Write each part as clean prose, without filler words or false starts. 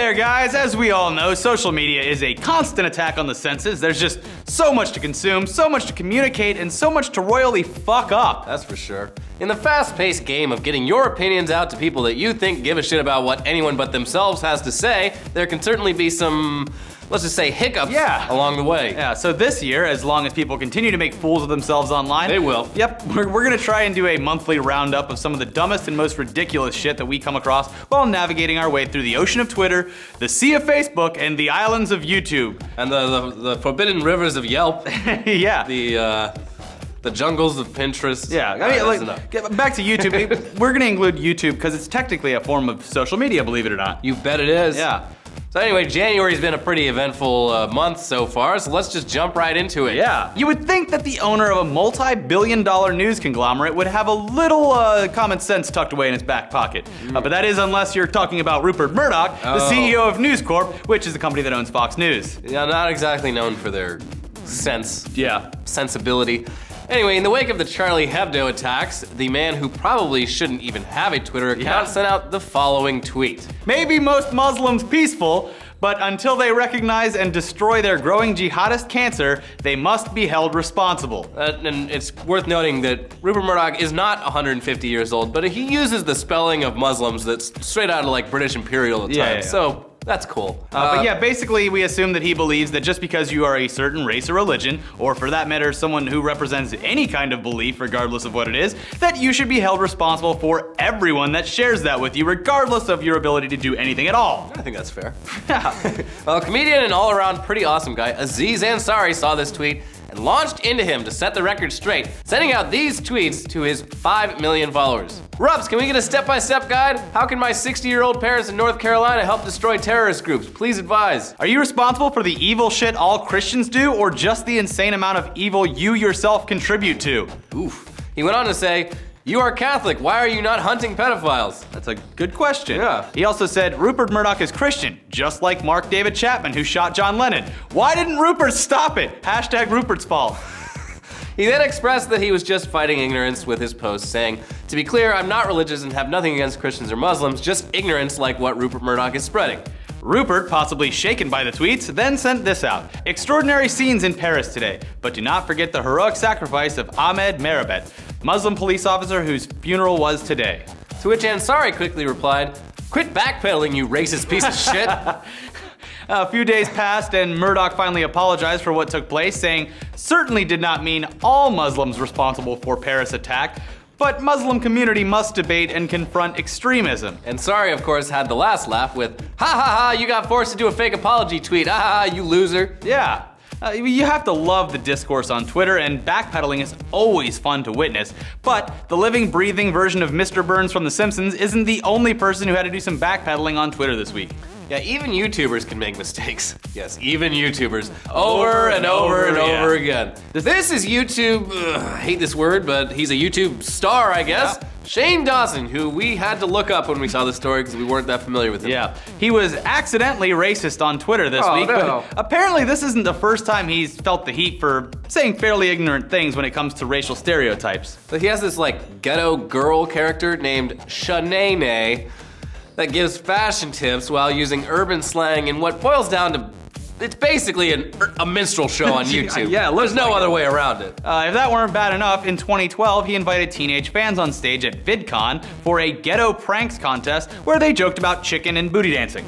there, guys. As we all know, social media is a constant attack on the senses. There's just so much to consume, so much to communicate, and so much to royally fuck up. That's for sure. In the fast-paced game of getting your opinions out to people that you think give a shit about what anyone but themselves has to say, there can certainly be some, let's just say, hiccups along the way. Yeah, so this year, as long as people continue to make fools of themselves online... They will. Yep, we're gonna try and do a monthly roundup of some of the dumbest and most ridiculous shit that we come across while navigating our way through the ocean of Twitter, the sea of Facebook, and the islands of YouTube. And the forbidden rivers of Yelp. Yeah. The jungles of Pinterest. Yeah, I mean, back to YouTube. We're gonna include YouTube because it's technically a form of social media, believe it or not. You bet it is. Yeah. So anyway, January's been a pretty eventful month so far, so let's just jump right into it. Yeah. You would think that the owner of a multi-billion-dollar news conglomerate would have a little common sense tucked away in his back pocket. But that is unless you're talking about Rupert Murdoch, the CEO of News Corp, which is the company that owns Fox News. Yeah, not exactly known for their sensibility. Anyway, in the wake of the Charlie Hebdo attacks, the man who probably shouldn't even have a Twitter account sent out the following tweet. Maybe most Muslims peaceful, but until they recognize and destroy their growing jihadist cancer, they must be held responsible. And it's worth noting that Rupert Murdoch is not 150 years old, but he uses the spelling of Muslims that's straight out of like British Imperial times. So that's cool. But yeah, basically we assume that he believes that just because you are a certain race or religion, or for that matter, someone who represents any kind of belief regardless of what it is, that you should be held responsible for everyone that shares that with you, regardless of your ability to do anything at all. I think that's fair. Well, comedian and all-around pretty awesome guy, Aziz Ansari saw this tweet and launched into him to set the record straight, sending out these tweets to his 5 million followers. Rups, can we get a step-by-step guide? How can my 60-year-old parents in North Carolina help destroy terrorist groups? Please advise. Are you responsible for the evil shit all Christians do, or just the insane amount of evil you yourself contribute to? Oof. He went on to say, you are Catholic, why are you not hunting pedophiles? That's a good question. Yeah. He also said, Rupert Murdoch is Christian, just like Mark David Chapman, who shot John Lennon. Why didn't Rupert stop it? Hashtag Ruperts Ball. He then expressed that he was just fighting ignorance with his post, saying, to be clear, I'm not religious and have nothing against Christians or Muslims, just ignorance like what Rupert Murdoch is spreading. Rupert, possibly shaken by the tweets, then sent this out. Extraordinary scenes in Paris today, but do not forget the heroic sacrifice of Ahmed Merabet, Muslim police officer whose funeral was today. To which Ansari quickly replied, quit backpedaling, you racist piece of shit. A few days passed and Murdoch finally apologized for what took place, saying, certainly did not mean all Muslims responsible for Paris attack, but Muslim community must debate and confront extremism. Ansari, of course, had the last laugh with, ha ha ha, you got forced to do a fake apology tweet, ha ha ha, you loser. Yeah. You have to love the discourse on Twitter, and backpedaling is always fun to witness, but the living, breathing version of Mr. Burns from The Simpsons isn't the only person who had to do some backpedaling on Twitter this week. Yeah, even YouTubers can make mistakes. Yes, even YouTubers. Over and over again. This is YouTube, I hate this word, but he's a YouTube star, I guess. Yeah. Shane Dawson, who we had to look up when we saw the story because we weren't that familiar with him. Yeah, he was accidentally racist on Twitter this week, but apparently this isn't the first time he's felt the heat for saying fairly ignorant things when it comes to racial stereotypes. But he has this like ghetto girl character named Shanae that gives fashion tips while using urban slang in what boils down to, it's basically a minstrel show on YouTube. Yeah, there's no other way around it. If that weren't bad enough, in 2012, he invited teenage fans on stage at VidCon for a ghetto pranks contest where they joked about chicken and booty dancing.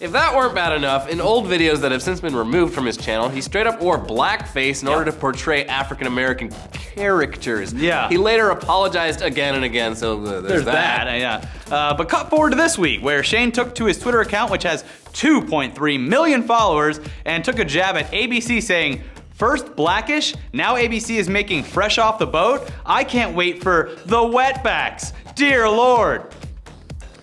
If that weren't bad enough, in old videos that have since been removed from his channel, he straight up wore blackface in order to portray African-American characters. Yeah. He later apologized again and again, so there's that. Yeah. But cut forward to this week, where Shane took to his Twitter account, which has 2.3 million followers, and took a jab at ABC saying, first Blackish, now ABC is making Fresh Off the Boat. I can't wait for the wetbacks. Dear Lord.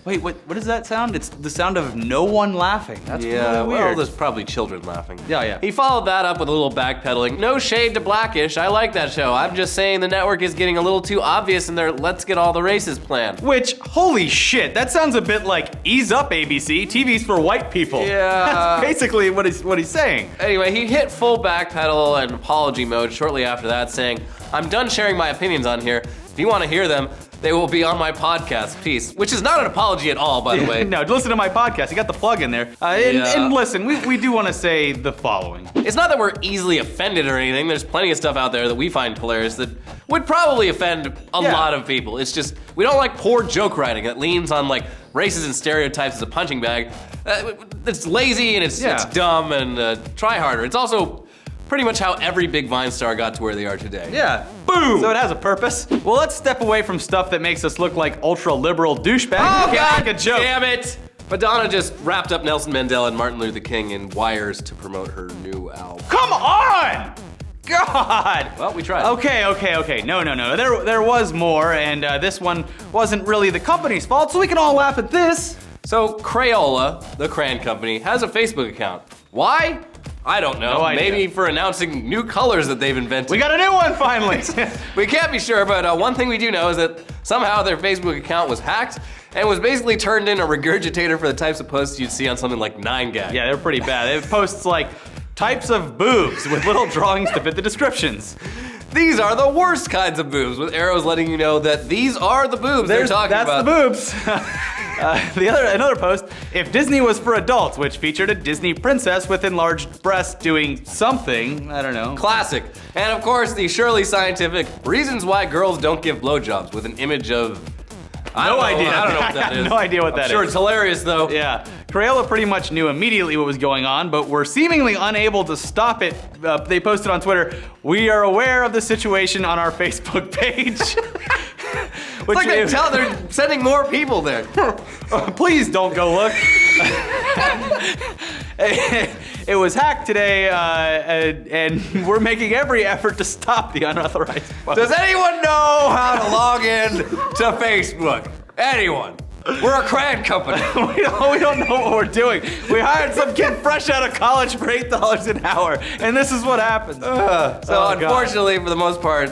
Wait, what does that sound? It's the sound of no one laughing. That's really weird. Well, there's probably children laughing. Yeah. He followed that up with a little backpedaling. No shade to Blackish, I like that show. I'm just saying the network is getting a little too obvious in their let's get all the races plan. Which, holy shit, that sounds a bit like ease up ABC, TV's for white people. Yeah. That's basically what he's saying. Anyway, he hit full backpedal and apology mode shortly after that, saying, I'm done sharing my opinions on here. If you want to hear them, they will be on my podcast. Peace. Which is not an apology at all, by the way. No, listen to my podcast. You got the plug in there. And listen, we do want to say the following. It's not that we're easily offended or anything. There's plenty of stuff out there that we find hilarious that would probably offend a lot of people. It's just, we don't like poor joke writing that leans on like races and stereotypes as a punching bag. It's lazy and it's dumb and try harder. It's also pretty much how every big Vine star got to where they are today. Yeah. Boom! So it has a purpose. Well, let's step away from stuff that makes us look like ultra-liberal douchebags. Oh, God a joke. Damn it! Madonna just wrapped up Nelson Mandela and Martin Luther King in wires to promote her new album. Come on! God! Well, we tried. Okay. No. There was more, and this one wasn't really the company's fault, so we can all laugh at this. So Crayola, the crayon company, has a Facebook account. Why? I don't know. No idea. Maybe for announcing new colors that they've invented. We got a new one finally. We can't be sure, but one thing we do know is that somehow their Facebook account was hacked and was basically turned into a regurgitator for the types of posts you'd see on something like 9gag. Yeah, they're pretty bad. They have posts like types of boobs with little drawings to fit the descriptions. These are the worst kinds of boobs, with arrows letting you know that these are the boobs they're talking about. That's the boobs. Another post, if Disney was for adults, which featured a Disney princess with enlarged breasts doing something, I don't know. Classic. And of course, the surely scientific reasons why girls don't give blowjobs with an image of... I don't know what that is. No idea what that is. Sure, it's hilarious though. Yeah. Crayola pretty much knew immediately what was going on, but were seemingly unable to stop it. They posted on Twitter, "We are aware of the situation on our Facebook page." It's like they're sending more people there. Please don't go look. It was hacked today, and we're making every effort to stop the unauthorized post. Does anyone know how to log in to Facebook? Anyone? We're a crayon company. we don't know what we're doing. We hired some kid fresh out of college for $8 an hour, and this is what happens. Unfortunately, for the most part,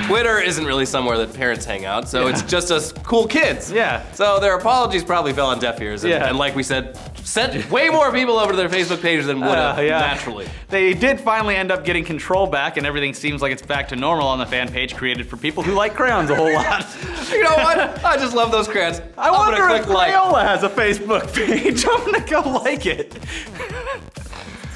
Twitter isn't really somewhere that parents hang out, so it's just us cool kids. Yeah. So their apologies probably fell on deaf ears, and like we said, sent way more people over to their Facebook pages than would have naturally. They did finally end up getting control back, and everything seems like it's back to normal on the fan page created for people who like crayons a whole lot. You know what? I just love those crayons. I wonder if Crayola has a Facebook page. I'm gonna go like it.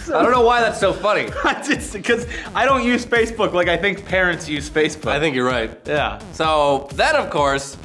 I don't know why that's so funny. It's because I don't use Facebook like I think parents use Facebook. I think you're right. Yeah. So then, of course,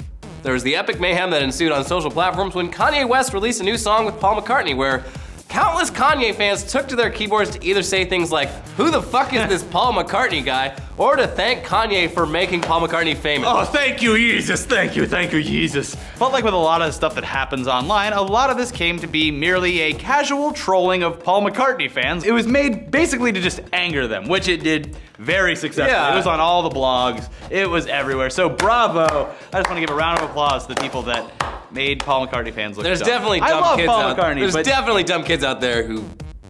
there was the epic mayhem that ensued on social platforms when Kanye West released a new song with Paul McCartney, where countless Kanye fans took to their keyboards to either say things like, "Who the fuck is this Paul McCartney guy?" or to thank Kanye for making Paul McCartney famous. Oh, thank you, Jesus. Thank you, Jesus. Felt like with a lot of stuff that happens online, a lot of this came to be merely a casual trolling of Paul McCartney fans. It was made basically to just anger them, which it did very successfully. Yeah. It was on all the blogs. It was everywhere. So bravo. I just want to give a round of applause to the people that made Paul McCartney fans look dumb. Definitely dumb I love kids Paul out McCartney, There's but definitely dumb kids out there who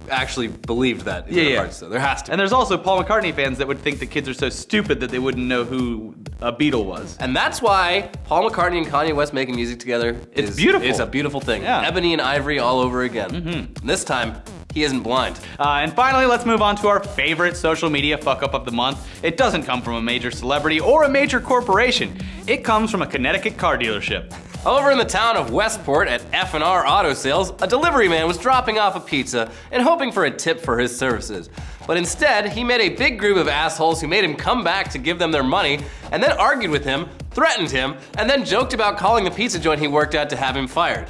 actually believed that in their hearts, so there has to be. And there's also Paul McCartney fans that would think that kids are so stupid that they wouldn't know who a Beatle was. And that's why Paul McCartney and Kanye West making music together is beautiful. It's a beautiful thing. Yeah. Ebony and Ivory all over again. Mm-hmm. This time, he isn't blind. And finally, let's move on to our favorite social media fuck-up of the month. It doesn't come from a major celebrity or a major corporation. It comes from a Connecticut car dealership. Over in the town of Westport at F&R Auto Sales, a delivery man was dropping off a pizza and hoping for a tip for his services. But instead, he met a big group of assholes who made him come back to give them their money, and then argued with him, threatened him, and then joked about calling the pizza joint he worked at to have him fired.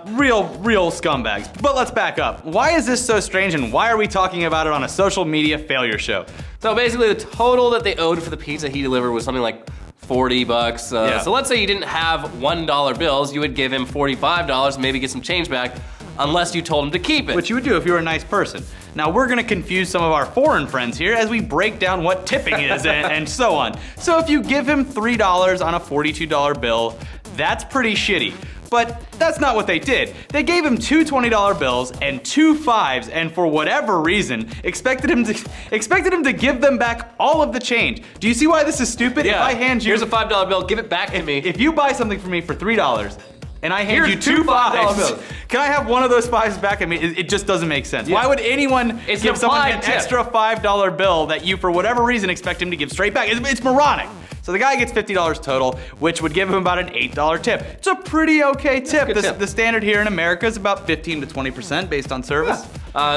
Real scumbags. But let's back up. Why is this so strange, and why are we talking about it on a social media failure show? So basically, the total that they owed for the pizza he delivered was something like $40. So let's say you didn't have $1 bills, you would give him $45 and maybe get some change back, unless you told him to keep it. Which you would do if you were a nice person. Now we're gonna confuse some of our foreign friends here as we break down what tipping is and so on. So if you give him $3 on a $42 bill, that's pretty shitty. But that's not what they did. They gave him two $20 bills and two $5s, and for whatever reason, expected him to give them back all of the change. Do you see why this is stupid? Yeah. If I hand you... Here's a $5 bill, give it back to me. If you buy something for me for $3, and I hand Here's you two $5 fives. bills. Can I have one of those fives back? I mean, it just doesn't make sense. Yeah. Why would anyone It's give an someone applied an tip. extra $5 bill that you, for whatever reason, expect him to give straight back? It's moronic. So the guy gets $50 total, which would give him about an $8 tip. It's a pretty okay tip. good tip. The standard here in America is about 15 to 20% based on service.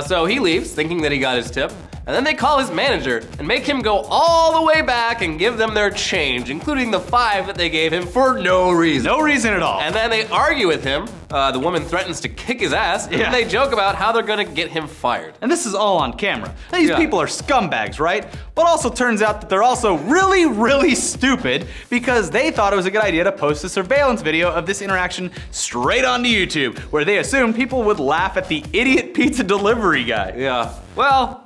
So he leaves, thinking that he got his tip, and then they call his manager and make him go all the way back and give them their change, including the $5 that they gave him for no reason. No reason at all. And then they argue with him. The woman threatens to kick his ass, and Yeah. they joke about how they're gonna get him fired. And this is all on camera. These Yeah. people are scumbags, right? But also turns out that they're also really, really stupid because they thought it was a good idea to post a surveillance video of this interaction straight onto YouTube, where they assumed people would laugh at the idiot pizza delivery guy. Yeah. Well,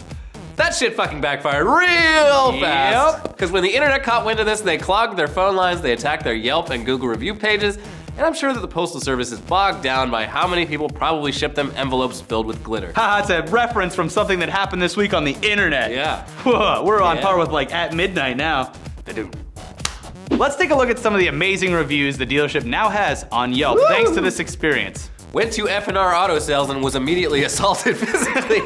that shit fucking backfired real fast. Because when the internet caught wind of this, they clogged their phone lines, they attacked their Yelp and Google review pages, and I'm sure that the Postal Service is bogged down by how many people probably shipped them envelopes filled with glitter. Haha, it's a reference from something that happened this week on the internet. Yeah. Whoa, we're on Yeah. par with like At Midnight now. Let's take a look at some of the amazing reviews the dealership now has on Yelp, Woo! thanks to this experience. Went to F&R Auto Sales and was immediately assaulted physically.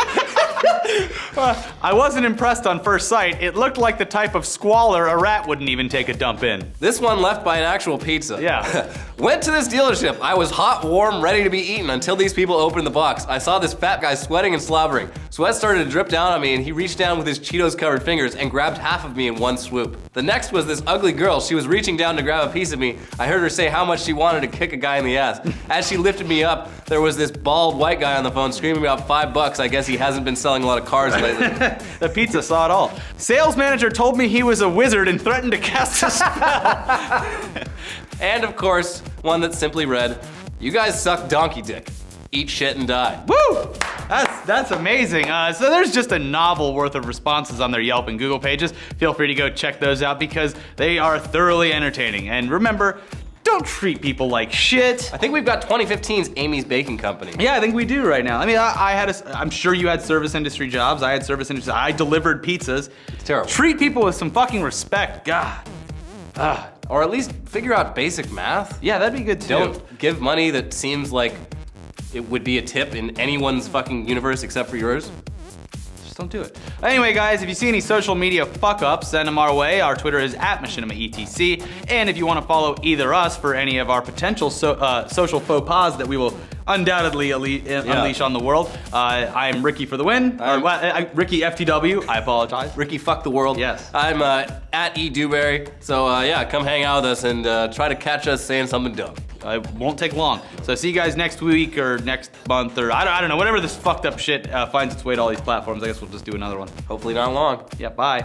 I wasn't impressed on first sight. It looked like the type of squalor a rat wouldn't even take a dump in. This one left by an actual pizza. Yeah. Went to this dealership. I was hot, warm, ready to be eaten until these people opened the box. I saw this fat guy sweating and slobbering. Sweat started to drip down on me and he reached down with his Cheetos-covered fingers and grabbed half of me in one swoop. The next was this ugly girl. She was reaching down to grab a piece of me. I heard her say how much she wanted to kick a guy in the ass. As she lifted me up, there was this bald white guy on the phone screaming about $5. I guess he hasn't been selling a lot of cars lately. The pizza saw it all. Sales manager told me he was a wizard and threatened to cast a spell. And of course, one that simply read, "You guys suck donkey dick. Eat shit and die." Woo! That's amazing. So there's just a novel worth of responses on their Yelp and Google pages. Feel free to go check those out because they are thoroughly entertaining. And remember, don't treat people like shit. I think we've got 2015's Amy's Baking Company. Yeah, I think we do right now. I mean, I'm sure you had service industry jobs. I had service industry. I delivered pizzas. It's terrible. Treat people with some fucking respect. God. Or at least figure out basic math. Yeah, that'd be good too. Don't give money that seems like it would be a tip in anyone's fucking universe except for yours. Just don't do it. Anyway, guys, if you see any social media fuck-ups, send them our way. Our Twitter is @MachinimaETC. And if you want to follow either us for any of our potential social faux pas that we will undoubtedly unleash on the world, I'm Ricky for the win. Ricky FTW, I apologize. Ricky, fuck the world. Yes. I'm at @edewberry. So yeah, come hang out with us and try to catch us saying something dumb. It won't take long. So see you guys next week or next month or I don't know, whenever this fucked up shit finds its way to all these platforms. I guess we'll just do another one. Hopefully not long. Yeah, bye.